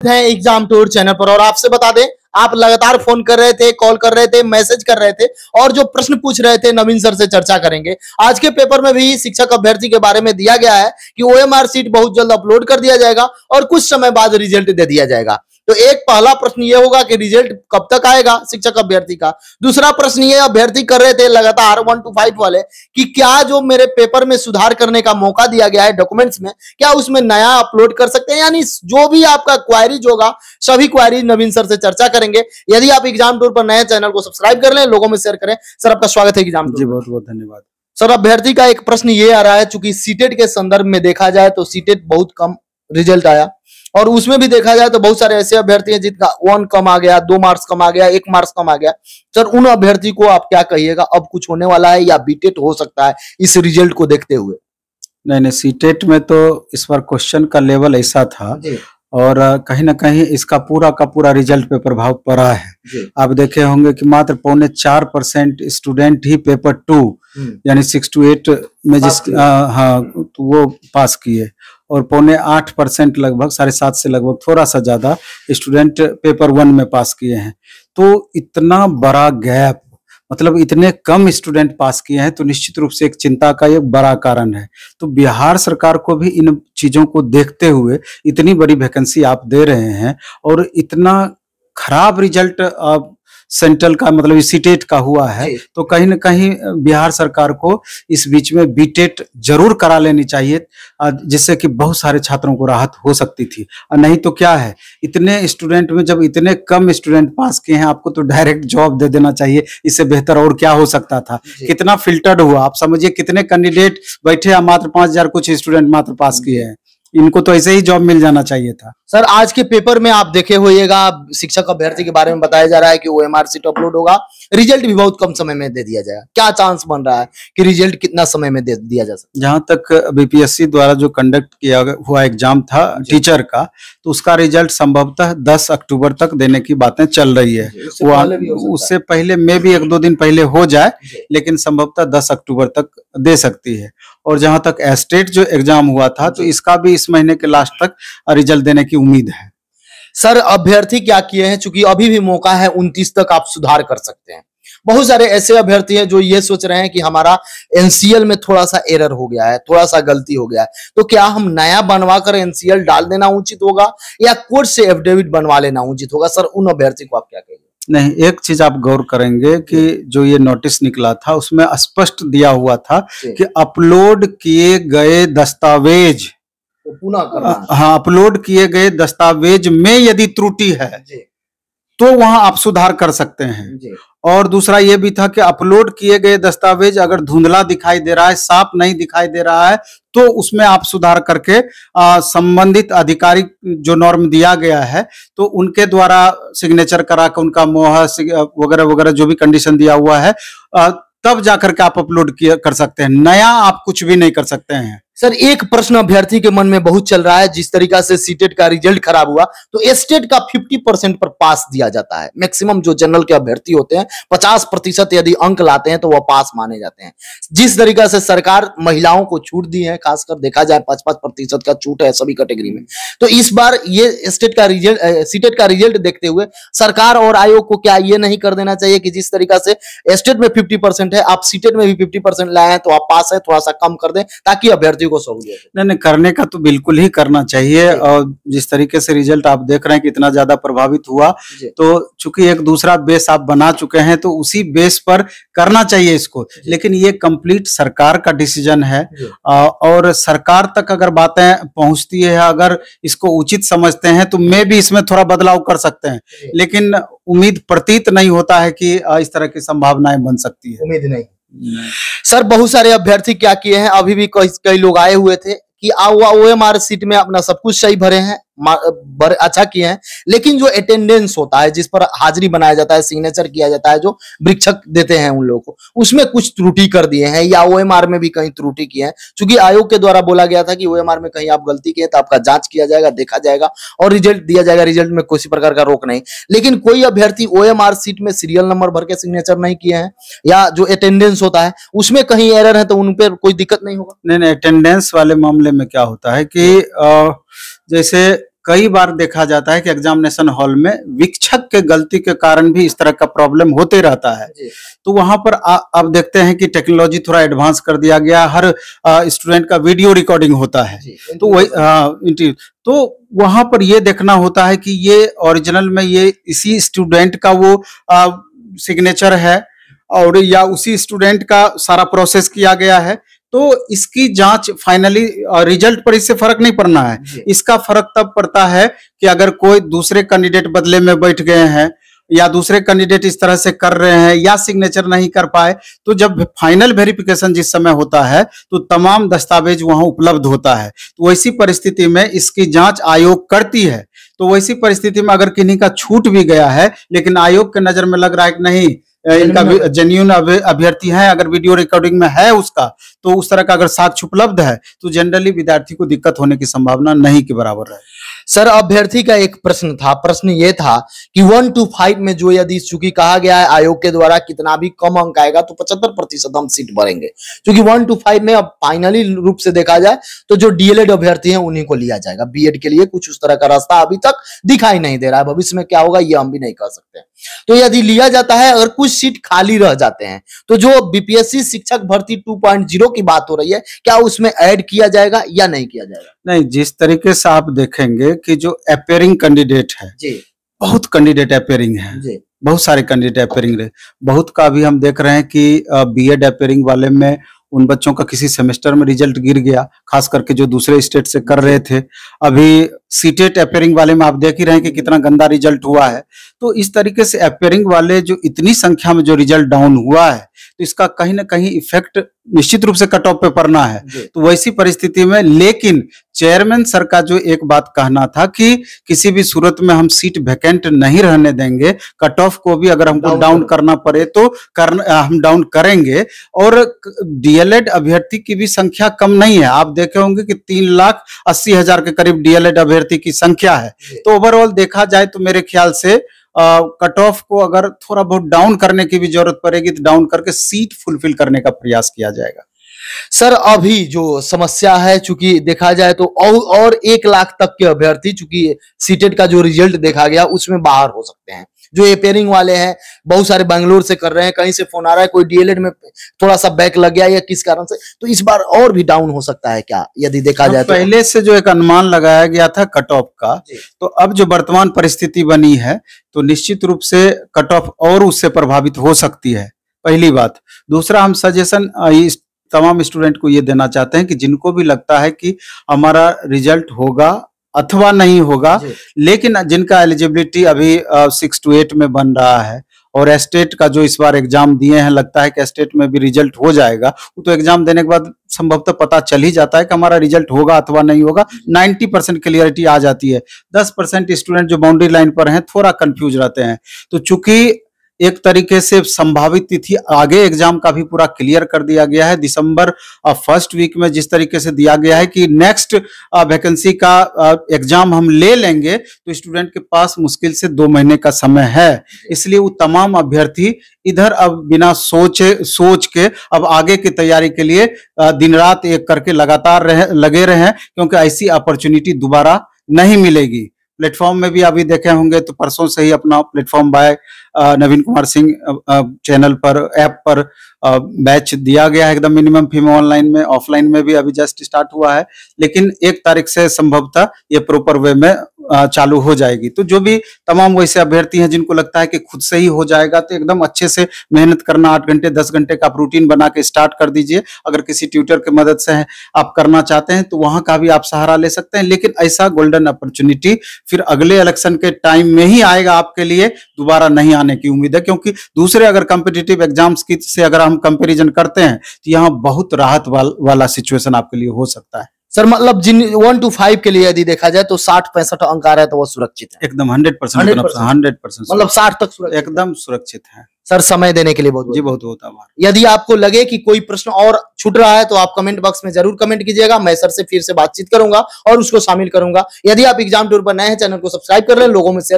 हैं exam tour channel पर। और आपसे बता दें, आप लगातार फोन कर रहे थे, कॉल कर रहे थे, मैसेज कर रहे थे और जो प्रश्न पूछ रहे थे नवीन सर से चर्चा करेंगे। आज के पेपर में भी शिक्षक अभ्यर्थी के बारे में दिया गया है कि ओएमआर सीट बहुत जल्द अपलोड कर दिया जाएगा और कुछ समय बाद रिजल्ट दे दिया जाएगा। तो एक पहला प्रश्न ये होगा कि रिजल्ट कब तक आएगा शिक्षक अभ्यर्थी का। दूसरा प्रश्न ये अभ्यर्थी कर रहे थे लगातार 1 to 5 वाले कि क्या जो मेरे पेपर में सुधार करने का मौका दिया गया है डॉक्यूमेंट्स में, क्या उसमें नया अपलोड कर सकते हैं। यानी जो भी आपका क्वेरीज होगा सभी क्वेरीज नवीन सर से चर्चा करेंगे। यदि आप एग्जाम टूर पर नए चैनल को सब्सक्राइब कर लें, लोगों में शेयर करें। सर आपका स्वागत है एग्जाम टूर। जी बहुत बहुत धन्यवाद। सर अभ्यर्थी का एक प्रश्न ये आ रहा है, चूंकि सीटेट के संदर्भ में देखा जाए तो सीटेट बहुत कम रिजल्ट आया और उसमें भी देखा जाए तो बहुत सारे ऐसे अभ्यर्थी हैं जिनका 1 कम आ गया, 2 मार्क्स कम आ गया, 1 मार्क्स कम आ गया। सर उन अभ्यर्थी को आप क्या कहिएगा, अब कुछ होने वाला है या बीटेट हो सकता है इस रिजल्ट को देखते हुए? नहीं, सीटेट में तो इस बार क्वेश्चन का लेवल ऐसा था और कहीं ना कहीं इसका पूरा का पूरा रिजल्ट पे प्रभाव पड़ा है। आप देखे होंगे कि मात्र 4.25% स्टूडेंट ही पेपर 2 यानी 6 to 8 में तो वो पास किए और 7.25% लगभग 7.5 से लगभग थोड़ा सा ज्यादा स्टूडेंट पेपर 1 में पास किए हैं। तो इतना बड़ा गैप, मतलब इतने कम स्टूडेंट पास किए हैं, तो निश्चित रूप से एक चिंता का एक बड़ा कारण है। तो बिहार सरकार को भी इन चीजों को देखते हुए इतनी बड़ी वैकेंसी आप दे रहे हैं और इतना खराब रिजल्ट सेंट्रल का मतलब सीटेट का हुआ है, तो कहीं ना कहीं बिहार सरकार को इस बीच में बीटेट जरूर करा लेनी चाहिए, जिससे कि बहुत सारे छात्रों को राहत हो सकती थी। और नहीं तो क्या है, इतने स्टूडेंट में जब इतने कम स्टूडेंट पास किए हैं, आपको तो डायरेक्ट जॉब दे देना चाहिए। इससे बेहतर और क्या हो सकता था। कितना फिल्टर्ड हुआ, आप समझिए कितने कैंडिडेट बैठे, मात्र 5,000 कुछ स्टूडेंट मात्र पास किए हैं। इनको तो ऐसे ही जॉब मिल जाना चाहिए था। सर आज के पेपर में आप देखे होइएगा, शिक्षक अभ्यर्थी के बारे में बताया जा रहा है कि ओएमआर सीट अपलोड होगा, रिजल्ट भी बहुत कम समय में दे दिया जाएगा। क्या चांस बन रहा है कि रिजल्ट कितना समय में दे दिया जा सकता है? जहां तक बीपीएससी द्वारा जो कंडक्ट किया हुआ एग्जाम था टीचर का, तो उसका रिजल्ट संभवतः 10 अक्टूबर तक देने की बातें चल रही है। उससे पहले में भी 1-2 दिन पहले हो जाए, लेकिन संभवतः 10 अक्टूबर तक दे सकती है। और जहां तक एस्टेट जो एग्जाम हुआ था, तो इसका भी इस महीने के लास्ट तक रिजल्ट देने की उम्मीद है। सर अभ्यर्थी क्या किए हैं, चूंकि अभी भी मौका है 29 तक आप सुधार कर सकते हैं। बहुत सारे ऐसे अभ्यर्थी हैं जो ये सोच रहे हैं कि हमारा एनसीएल में थोड़ा सा एरर हो गया है, थोड़ा सा गलती हो गया है, तो क्या हम नया बनवा कर एनसीएल डाल देना उचित होगा या कोर्ट से एफिडेविट बनवा लेना उचित होगा? सर उन अभ्यर्थी को आप क्या कहेंगे? नहीं, एक चीज आप गौर करेंगे कि जो ये नोटिस निकला था उसमें स्पष्ट दिया हुआ था कि अपलोड किए गए दस्तावेज पुनः करना। हाँ, अपलोड किए गए दस्तावेज में यदि त्रुटि है तो वहां आप सुधार कर सकते हैं। और दूसरा ये भी था कि अपलोड किए गए दस्तावेज अगर धुंधला दिखाई दे रहा है, साफ नहीं दिखाई दे रहा है, तो उसमें आप सुधार करके संबंधित अधिकारी जो नॉर्म दिया गया है तो उनके द्वारा सिग्नेचर करा के उनका मोहर वगैरह वगैरह जो भी कंडीशन दिया हुआ है, तब जाकर के आप अपलोड कर सकते हैं। नया आप कुछ भी नहीं कर सकते हैं। सर एक प्रश्न अभ्यर्थी के मन में बहुत चल रहा है, जिस तरीका से सीटेट का रिजल्ट खराब हुआ तो एस्टेट का 50% पर पास दिया जाता है। मैक्सिमम जो जनरल के अभ्यर्थी होते हैं 50% यदि अंक लाते हैं तो वह पास माने जाते हैं। जिस तरीका से सरकार महिलाओं को छूट दी है, खासकर देखा जाए 5-5% का छूट है सभी कैटेगरी में, तो इस बार ये एस्टेट का रिजल्ट सीटेट का रिजल्ट देखते हुए सरकार और आयोग को क्या ये नहीं कर देना चाहिए कि जिस तरीका से एस्टेट में 50% है, आप सीटेट में भी 50% लाए हैं तो आप पास है, थोड़ा सा कम कर दें ताकि अभ्यर्थी को सहूलियत। नहीं, करने का तो बिल्कुल ही करना चाहिए। और जिस तरीके से रिजल्ट आप देख रहे हैं कितना ज्यादा प्रभावित हुआ, तो चूंकि एक दूसरा बेस आप बना चुके हैं तो उसी बेस पर करना चाहिए इसको। लेकिन ये कंप्लीट सरकार का डिसीजन है और सरकार तक अगर बातें पहुंचती है, अगर इसको उचित समझते हैं तो मैं भी इसमें थोड़ा बदलाव कर सकते हैं। लेकिन उम्मीद प्रतीत नहीं होता है कि इस तरह की संभावनाएं बन सकती है। उम्मीद नहीं। सर बहुत सारे अभ्यर्थी क्या किए हैं, अभी भी कई लोग आए हुए थे कि ओएमआर सीट में अपना सब कुछ सही भरे हैं, अच्छा किए हैं, लेकिन जो अटेंडेंस होता है, जिस पर हाजिरी बनाया जाता है, सिग्नेचर किया जाता है, जो वृक्षक देते हैं उन लोगों को, उसमें कुछ त्रुटि कर दिए हैं या ओएमआर में भी कहीं त्रुटि की है। क्योंकि आयोग के द्वारा बोला गया था कि ओएमआर में कहीं आप गलती किए तो आपका जांच किया जाएगा, देखा जाएगा और रिजल्ट दिया जाएगा। रिजल्ट में किसी प्रकार का रोक नहीं। लेकिन कोई अभ्यर्थी ओएमआर सीट में सीरियल नंबर भर के सिग्नेचर नहीं किए हैं या जो अटेंडेंस होता है उसमें कहीं एरर है, तो उन पर कोई दिक्कत नहीं होगा? नहीं, अटेंडेंस वाले मामले में क्या होता है कि जैसे कई बार देखा जाता है कि एग्जामिनेशन हॉल में वीक्षक के गलती के कारण भी इस तरह का प्रॉब्लम होते रहता है। तो वहां पर अब देखते हैं कि टेक्नोलॉजी थोड़ा एडवांस कर दिया गया, हर स्टूडेंट का वीडियो रिकॉर्डिंग होता है। तो वही तो वहां पर ये देखना होता है कि ये ओरिजिनल में ये इसी स्टूडेंट का वो सिग्नेचर है और या उसी स्टूडेंट का सारा प्रोसेस किया गया है। तो इसकी जांच फाइनली रिजल्ट पर इससे फर्क नहीं पड़ना है। इसका फर्क तब पड़ता है कि अगर कोई दूसरे कैंडिडेट बदले में बैठ गए हैं या दूसरे कैंडिडेट इस तरह से कर रहे हैं या सिग्नेचर नहीं कर पाए, तो जब फाइनल वेरिफिकेशन जिस समय होता है तो तमाम दस्तावेज वहां उपलब्ध होता है। तो वैसी परिस्थिति में इसकी जांच आयोग करती है। तो वैसी परिस्थिति में अगर किन्हीं का छूट भी गया है लेकिन आयोग के नजर में लग रहा है कि नहीं इनका जेन्युइन अभ्यर्थी है, अगर वीडियो रिकॉर्डिंग में है उसका, तो उस तरह का अगर साक्ष्य उपलब्ध है तो जनरली विद्यार्थी को दिक्कत होने की संभावना नहीं के बराबर है। सर अभ्यर्थी का एक प्रश्न था, प्रश्न ये था कि 1 to 5 में जो यदि चूंकि कहा गया है आयोग के द्वारा कितना भी कम अंक आएगा तो 75% हम सीट भरेंगे, क्योंकि 1 to 5 में अब फाइनली रूप से देखा जाए तो जो डीएलएड अभ्यर्थी हैं उन्हीं को लिया जाएगा। बीएड के लिए कुछ उस तरह का रास्ता अभी तक दिखाई नहीं दे रहा है, भविष्य में क्या होगा ये हम भी नहीं कह सकते। तो यदि लिया जाता है, अगर कुछ सीट खाली रह जाते हैं तो जो बीपीएससी शिक्षक भर्ती 2.0 की बात हो रही है, क्या उसमें ऐड किया जाएगा या नहीं किया जाएगा? नहीं, जिस तरीके से आप देखेंगे कि जो अपेयरिंग कैंडिडेट है जी, बहुत कैंडिडेट अपेयरिंग है जी, बहुत सारे कैंडिडेट अपेयरिंग रहे, बहुत का भी हम देख रहे हैं कि बीएड अपेयरिंग वाले में उन बच्चों का किसी सेमेस्टर में रिजल्ट गिर गया, खास करके जो दूसरे स्टेट से कर रहे थे। अभी सीटेट अपेयरिंग वाले में आप देख ही रहे हैं कि कितना गंदा रिजल्ट हुआ है। तो इस तरीके से अपेयरिंग वाले जो इतनी संख्या में जो रिजल्ट डाउन हुआ है तो इसका कहीं ना कहीं इफेक्ट निश्चित रूप से कट ऑफ पे पड़ना है। तो वैसी परिस्थिति में लेकिन चेयरमैन सर का जो एक बात कहना था कि किसी भी सूरत में हम सीट वैकेंट नहीं रहने देंगे, कट ऑफ को भी अगर हमको डाउन करना पड़े तो हम डाउन करेंगे। और डीएलएड अभ्यर्थी की भी संख्या कम नहीं है, आप देखे होंगे कि 3,80,000 के करीब डीएलएड अभ्यर्थी की संख्या है। तो ओवरऑल देखा जाए तो मेरे ख्याल से कट ऑफ को अगर थोड़ा बहुत डाउन करने की भी जरूरत पड़ेगी तो डाउन करके सीट फुलफिल करने का प्रयास किया जाएगा। सर अभी जो समस्या है, चूंकि देखा जाए तो और 1 लाख तक के अभ्यर्थी चूंकि सीटेट का जो रिजल्ट देखा गया उसमें बाहर हो सकते हैं। जो अपेयरिंग वाले हैं बहुत सारे बेंगलोर से कर रहे हैं, कहीं से फोन आ रहा है कोई डीएलएड में थोड़ा सा बैक लग गया या किस कारण से, तो इस बार और भी डाउन हो सकता है क्या यदि देखा जाए तो? पहले से जो एक अनुमान लगाया गया था कट ऑफ का, तो अब जो वर्तमान परिस्थिति बनी है तो निश्चित रूप से कट ऑफ और उससे प्रभावित हो सकती है, पहली बात। दूसरा, हम सजेशन इस तमाम स्टूडेंट को ये देना चाहते हैं कि जिनको भी लगता है कि हमारा रिजल्ट होगा अथवा नहीं होगा, लेकिन जिनका एलिजिबिलिटी अभी 6 to 8 में बन रहा है और एस्टेट का जो इस बार एग्जाम दिए हैं, लगता है कि एस्टेट में भी रिजल्ट हो जाएगा, तो एग्जाम देने के बाद संभवतः पता चल ही जाता है कि हमारा रिजल्ट होगा अथवा नहीं होगा। 90% क्लियरिटी आ जाती है। 10% स्टूडेंट जो बाउंड्री लाइन पर हैं थोड़ा कंफ्यूज रहते हैं। तो चूंकि एक तरीके से संभावित तिथि आगे एग्जाम का भी पूरा क्लियर कर दिया गया है, दिसंबर फर्स्ट वीक में जिस तरीके से दिया गया है कि नेक्स्ट वैकेंसी का एग्जाम हम ले लेंगे, तो स्टूडेंट के पास मुश्किल से 2 महीने का समय है। इसलिए वो तमाम अभ्यर्थी इधर अब बिना सोच के अब आगे की तैयारी के लिए दिन रात एक करके लगातार लगे रहे, क्योंकि ऐसी अपॉर्चुनिटी दोबारा नहीं मिलेगी। प्लेटफॉर्म में भी अभी देखे होंगे तो परसों से ही अपना प्लेटफॉर्म बाय नवीन कुमार सिंह चैनल पर, ऐप पर बैच दिया गया है एकदम मिनिमम फी में, ऑनलाइन में, ऑफलाइन में भी अभी जस्ट स्टार्ट हुआ है, लेकिन 1 तारीख से संभवतः ये प्रॉपर वे में चालू हो जाएगी। तो जो भी तमाम वैसे अभ्यर्थी हैं जिनको लगता है कि खुद से ही हो जाएगा, तो एकदम अच्छे से मेहनत करना, 8 घंटे 10 घंटे का आप रूटीन बना के स्टार्ट कर दीजिए। अगर किसी ट्यूटर की मदद से आप करना चाहते हैं तो वहां का भी आप सहारा ले सकते हैं, लेकिन ऐसा गोल्डन अपॉर्चुनिटी फिर अगले इलेक्शन के टाइम में ही आएगा आपके लिए, दोबारा नहीं आने की उम्मीद है। क्योंकि दूसरे अगर कॉम्पिटिटिव एग्जाम्स की से अगर हम कंपैरिजन करते हैं तो यहाँ बहुत राहत वाला सिचुएशन आपके लिए हो सकता है। सर मतलब जिन 1 to 5 के लिए यदि देखा जाए तो 60-65 अंक आ रहा है तो वो सुरक्षित है एकदम 100%, मतलब 60 तक सुरक्षित, एकदम सुरक्षित है। सर समय देने के लिए बहुत बहुत आभार। यदि आपको लगे कि कोई प्रश्न और छूट रहा है तो आप कमेंट बॉक्स में जरूर कमेंट कीजिएगा, मैं सर से फिर से बातचीत करूंगा और उसको शामिल करूंगा। यदि आप एग्जाम टूर पर नए हैं, चैनल को सब्सक्राइब कर लें, लोगों में शेयर